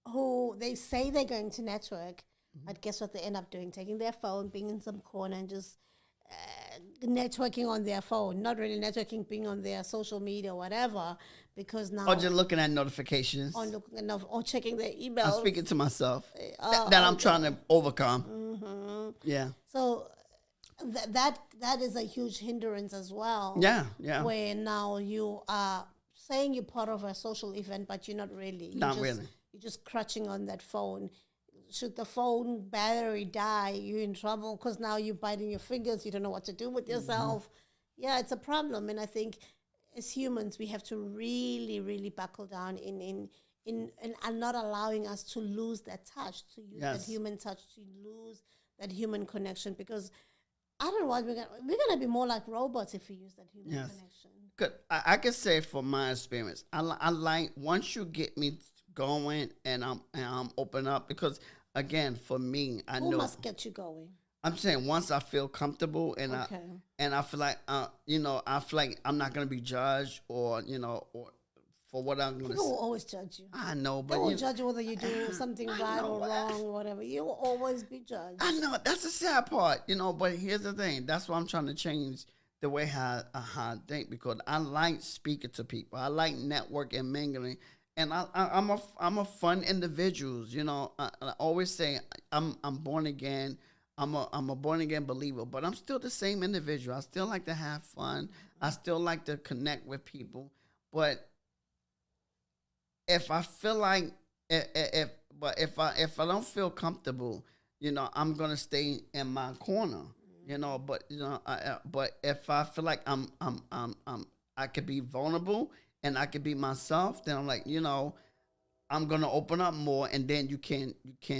who they say they're going to network, but guess what they end up doing? Taking their phone, being in some corner and just networking on their phone. Not really networking, being on their social media or whatever, because now... Or just looking at notifications. Or checking their emails. I'm speaking to myself. That I'm trying to overcome. Yeah. So that is a huge hindrance as well. Yeah. Where now you are saying you're part of a social event, but you're not really. You're just crutching on that phone. Should the phone battery die, you're in trouble because now you're biting your fingers. You don't know what to do with yourself. Yeah, it's a problem. And I think as humans, we have to really, really buckle down in not allowing us to lose that touch, to use that human touch, to lose that human connection, because otherwise we're gonna be more like robots if we use that human connection. Good. I can say from my experience, I like once you get me going and I'm open up, because again, for me, I know must get you going. I'm saying once I feel comfortable and I feel like I feel like I'm not gonna be judged or for what I'm going to say. People will always judge you. I know, but they will judge you whether you do something right or wrong or whatever. You will always be judged. I know. That's the sad part, but here's the thing. That's why I'm trying to change the way how I think, because I like speaking to people. I like networking and mingling. And I'm a fun individual. I always say I'm born again. I'm a born again believer, but I'm still the same individual. I still like to have fun. I still like to connect with people. But if I feel like if I don't feel comfortable, I'm gonna stay in my corner. But if I feel like I could be vulnerable and I could be myself, then I'm like, I'm gonna open up more, and then you can't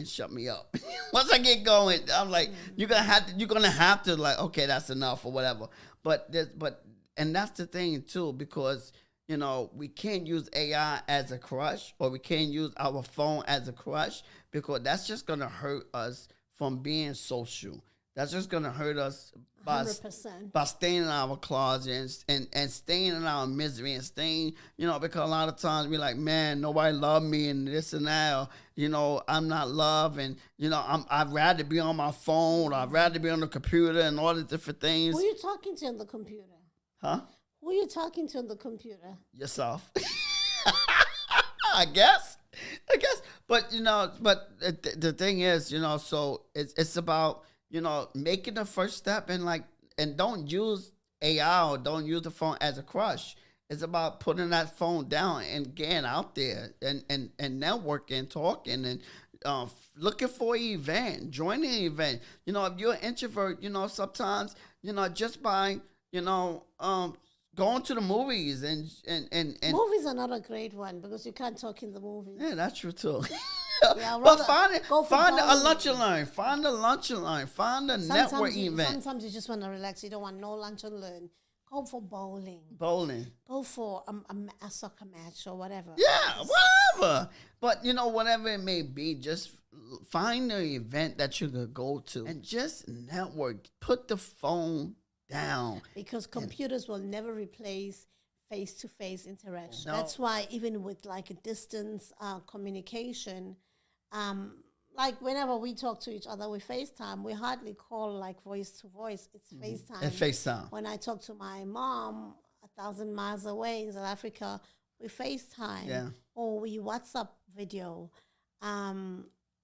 shut me up. Once I get going, I'm like, you're gonna have to like, okay, that's enough or whatever. And that's the thing too, because we can't use AI as a crutch, or we can't use our phone as a crutch, because that's just gonna hurt us from being social. That's just gonna hurt us by 100%. Staying in our closets and staying in our misery and staying, because a lot of times we're like, man, nobody love me and this and that, or, I'm not loved, and I'd rather be on my phone, or I'd rather be on the computer and all the different things. Who are you talking to on the computer? Huh? Who are you talking to on the computer? Yourself. I guess. But, the thing is, so it's about, making the first step and don't use AI or don't use the phone as a crush. It's about putting that phone down and getting out there and networking, talking, and looking for an event, joining an event. If you're an introvert, sometimes, just by, going to the movies and movies are not a great one because you can't talk in the movies. Yeah, that's true too. Yeah, but find a lunch and learn. Find a lunch and learn. Find a networking event. Sometimes you just want to relax. You don't want no lunch and learn. Go for bowling. Go for a soccer match or whatever. Yeah, whatever. But whatever it may be, just find an event that you could go to and just network. Put the phone down. Because computers will never replace face-to-face interaction. No. That's why even with like a distance communication, like whenever we talk to each other, we FaceTime. We hardly call like voice to voice. It's FaceTime. And FaceTime. When I talk to my mom 1,000 miles away in South Africa, we FaceTime. Yeah. Or we WhatsApp video.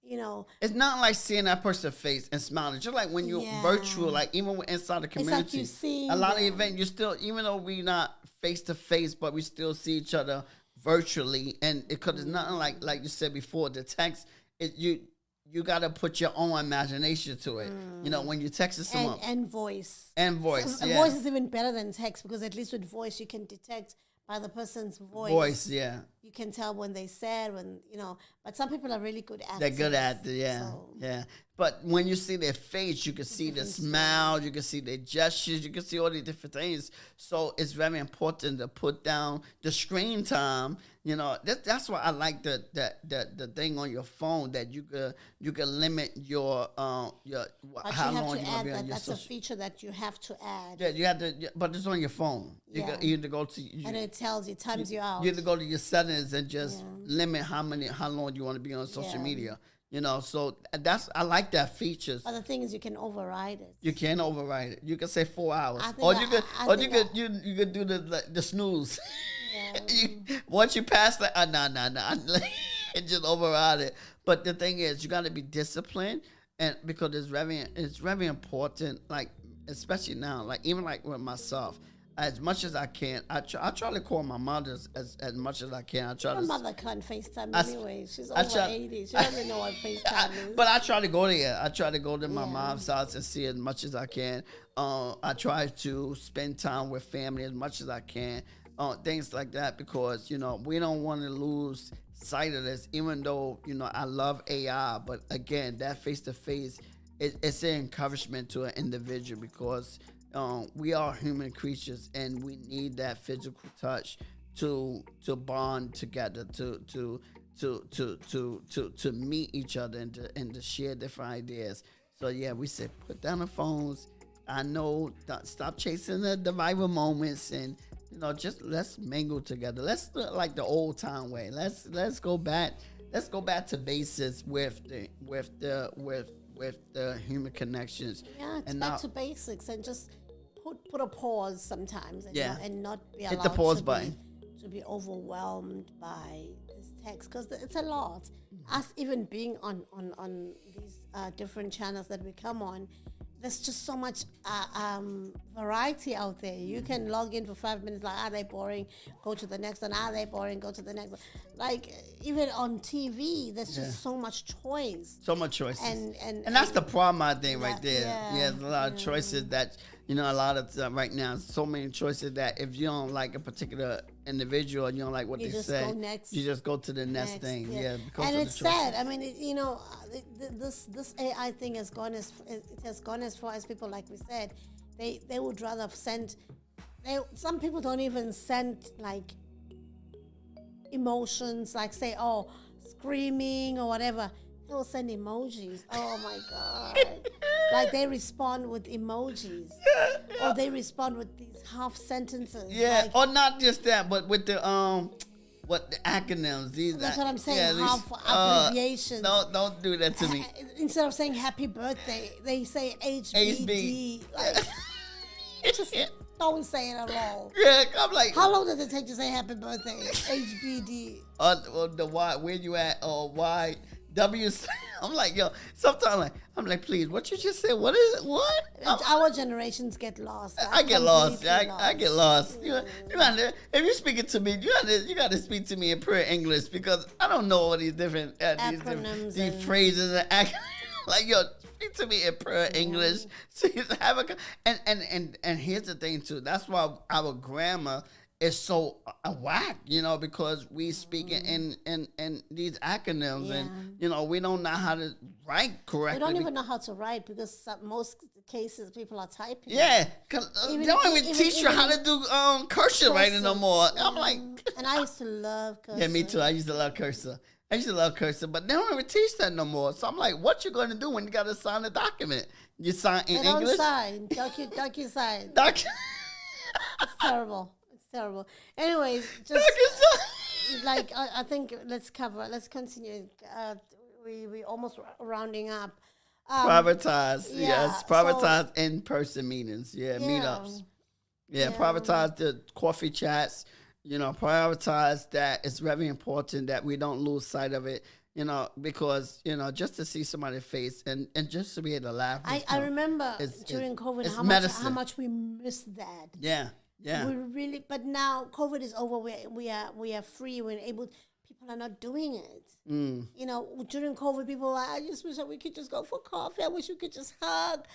You know, It's not like seeing that person's face and smiling. Just like when you're Yeah. virtual, like even inside the it's community. like you see A lot of them. events, you still, even though we not face to face, but we still see each other virtually. And because it's nothing like you said before, the text, you got to put your own imagination to it. You know, when you text someone. and voice. And voice, So yeah. voice is even better than text because at least with voice you can detect by the person's Voice, yeah. You can tell when they sad, when you know. But some people are really good at. They're good at it, yeah, So, yeah. But when you see their face, you can see the smile, you can see their gestures, you can see all these different things. So it's very important to put down the screen time. You know, that's why I like the thing on your phone that you could limit your but how you have long to you want add to be on that. your That's a social. feature that you have to add. Yeah, you have to, but it's on your phone. Yeah. You either go to And it tells you, times you out. you either go to your settings and just limit how long you want to be on social Yeah. media. You know, so I like that features. But the thing is, you can override it. You can override it. You can say 4 hours, I think or I- you could, I or think you could do the snooze. Yeah. Once you pass that, nah, and just override it. But the thing is, you got to be disciplined, and because it's very important. Like especially now, like even like with myself, as much as I can, I try to call my mother as much as I can. I try Your to. mother can't FaceTime I- anyway. She's I over try- 80. She doesn't know what FaceTime is. But I try to go there. I try to go to my Yeah. mom's house and see as much as I can. I try to spend time with family as much as I can. Things like that because, you know, we don't want to lose sight of this, even though, you know, I love AI. But again, that face-to-face, it's an encouragement to an individual because we are human creatures and we need that physical touch to bond together, to meet each other and to share different ideas. So yeah, we said put down the phones. I know, stop chasing the viral moments, and you know, just let's mingle together. Let's do it like the old time way. Let's go back. Let's go back to basics with the human connections. Yeah, it's and back not to basics and just put a pause sometimes and, Yeah. and not be Hit allowed the pause to button. to be overwhelmed by this text because it's a lot. Us even being on these different channels that we come on, there's just so much variety out there. You can log in for 5 minutes, like, are they boring? Go to the next one. Are they boring? Go to the next one. Like, even on TV, there's just so much choice. so much choices. And And that's the problem, I think, right there. Yeah, Yeah, there's a lot of choices that, you know, a lot of right now, so many choices that if you don't like a particular individual and you don't like what You they just say, go next. you just go to the next thing. Yeah, because and of it's the choices. sad. I mean, you know, this AI thing has gone as far as people, like we said, they would rather send. Some people don't even send like emotions, like say, oh, screaming or whatever. They will send emojis. Oh my god! Like they respond with emojis, or they respond with these half sentences. Yeah, like, or not just that, but with the what the acronyms. These that's what I'm saying. yeah, these, half abbreviations. don't do that to me. Instead of saying happy birthday, they say HBD. Like, just don't say it at all. Yeah, I'm like, How long does it take to say happy birthday? HBD. or the why, where you at, or why W. I'm like, yo, sometimes I'm like, please, what you just said? What is it? What? Our generations get lost. I get lost. Completely I get lost. You got to, if you're speaking to me, you got to speak to me in pure English because I don't know all these different Acronyms these and- phrases and like, yo, speak to me in pure English. So you have and here's the thing too. That's why our grammar is so whack, you know, because we speak in these acronyms and you know we don't know how to write correctly. We don't even know how to write because most cases people are typing. Yeah, cause they don't even teach you how to do cursive writing no more. I'm like, And I used to love cursive. yeah, me too. I used to love cursive. But they don't even teach that no more. So I'm like, what you going to do when you got to sign a document? You sign in They don't English? sign. Docu sign. Doc- It's terrible. It's terrible. Anyways, just like I think let's continue. We almost rounding up. Privatize, Yeah, yes. so- Privatize in-person meetings, meetups. Yeah, Yeah. prioritize the coffee chats. Prioritize that. It's very important that we don't lose sight of it. Because just to see somebody's face and just to be able to laugh. I remember during COVID how much we missed that. Yeah, yeah. We really, but now COVID is over. We are free. We're able. People are not doing it. During COVID, people were like, I just wish that we could just go for coffee. I wish we could just hug.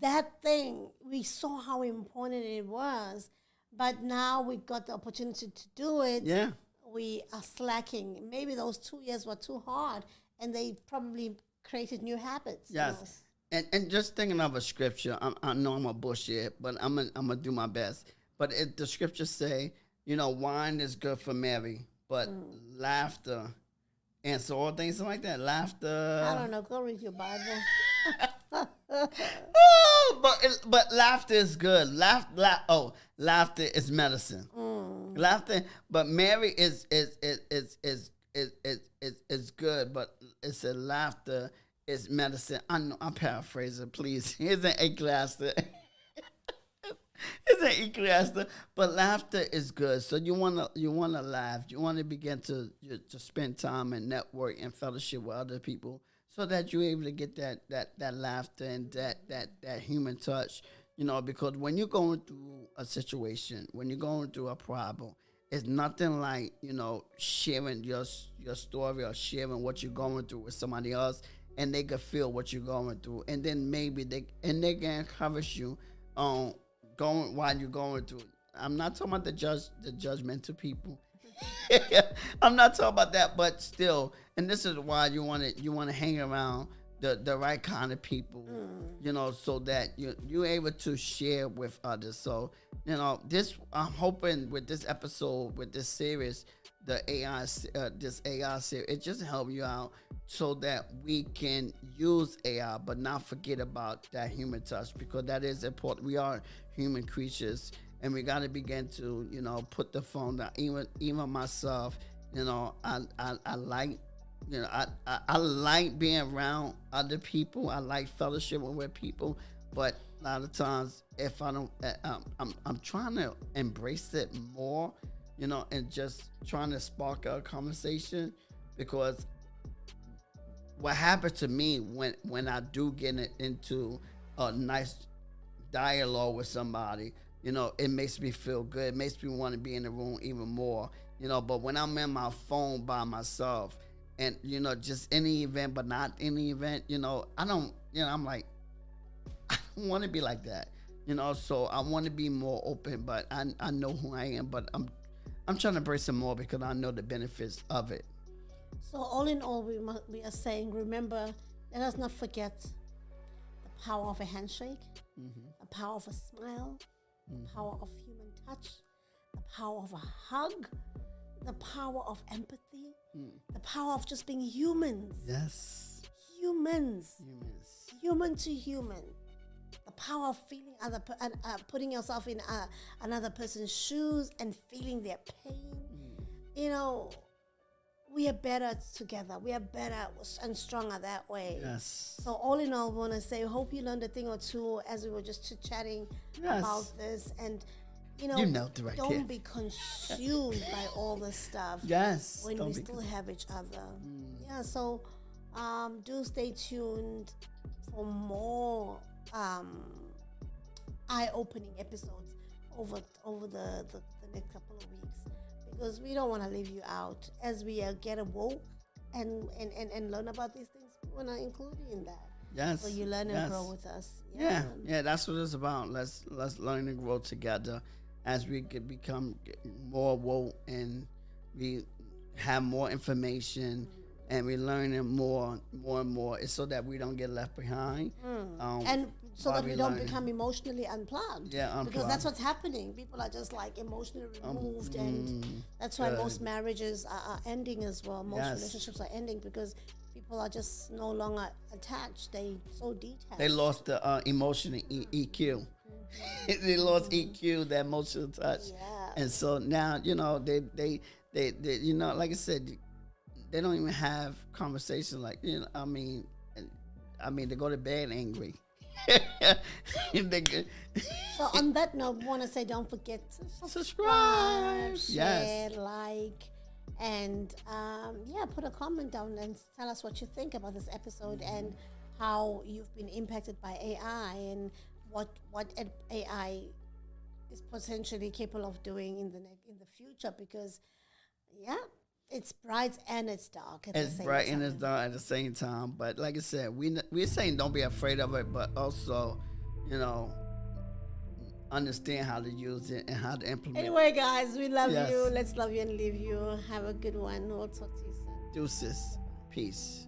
That thing, we saw how important it was, but now we got the opportunity to do it. Yeah. We are slacking. Maybe those 2 years were too hard, and they probably created new habits. Yes. And just thinking of a scripture, I know I'm a bullshit, but I'm gonna do my best. But the scriptures say, wine is good for Mary, but laughter, and so all things like that. Laughter. I don't know. Go read your Bible. But laughter is good. Laughter is medicine. Laughter, but Mary is good. But it's a laughter is medicine. I know, I'm paraphrasing. Please, here's an Ecclesiastes. It's an Ecclesiastes, but laughter is good. So you wanna laugh. You wanna begin to spend time and network and fellowship with other people, so that you're able to get that laughter and that human touch. Because when you're going through a situation, when you're going through a problem, it's nothing like sharing your story or sharing what you're going through with somebody else, and they can feel what you're going through, and then maybe they can encourage you going while you're going through. I'm not talking about the judgmental people. I'm not talking about that, but still, and this is why you want to hang around the right kind of people, so that you're able to share with others. So, this, I'm hoping with this episode, with this series, this AI series, it just help you out so that we can use AI, but not forget about that human touch, because that is important. We are human creatures, and we got to begin to, put the phone down. Even myself, I like, I like being around other people. I like fellowship with people, but a lot of times, if I don't, I'm trying to embrace it more, and just trying to spark a conversation, because what happened to me when I do get into a nice dialogue with somebody, it makes me feel good. It makes me want to be in the room even more, but when I'm in my phone by myself, and just any event, but not any event, I don't, I'm like, I don't want to be like that, so I want to be more open, but I know who I am, but I'm trying to embrace it more because I know the benefits of it. So all in all, we are saying, remember, let us not forget the power of a handshake, the power of a smile, the power of human touch, the power of a hug, the power of empathy, the power of just being humans. Yes. Human to human. The power of feeling putting yourself in another person's shoes and feeling their pain. We are better together. We are better and stronger that way. Yes. So all in all, I want to say, hope you learned a thing or two as we were just chit-chatting about this. And, don't be consumed by all this stuff. Yes. When we still have each other. Yeah, so do stay tuned for more eye-opening episodes over the next couple of weeks, because we don't want to leave you out. As we get awoke and learn about these things, we want to include you in that. Yes. So you learn and grow with us. Yeah, that's what it's about. Let's learn and grow together as we can become more woke, and we have more information, and we learning more and more. It's so that we don't get left behind. And so that we don't become emotionally unplugged. Yeah, unplugged. Because that's what's happening. People are just like emotionally removed, and that's why most marriages are ending as well. Most relationships are ending because people are just no longer attached. They so detached. They lost the emotional EQ. They lost EQ, that emotional touch. Yeah. And so now, you know, like I said, they don't even have conversations like, they go to bed angry. They So on that note, want to say don't forget to subscribe. share, Yes. like, and put a comment down and tell us what you think about this episode and how you've been impacted by AI and what AI is potentially capable of doing in the future. Because it's bright and it's dark at the It's same bright time. and it's dark at the same time. But like I said, we're saying don't be afraid of it, but also, you know, understand how to use it and how to implement. Anyway, guys, we love Yes. you. Let's love you and leave you. Have a good one. We'll talk to you soon. Deuces. Peace.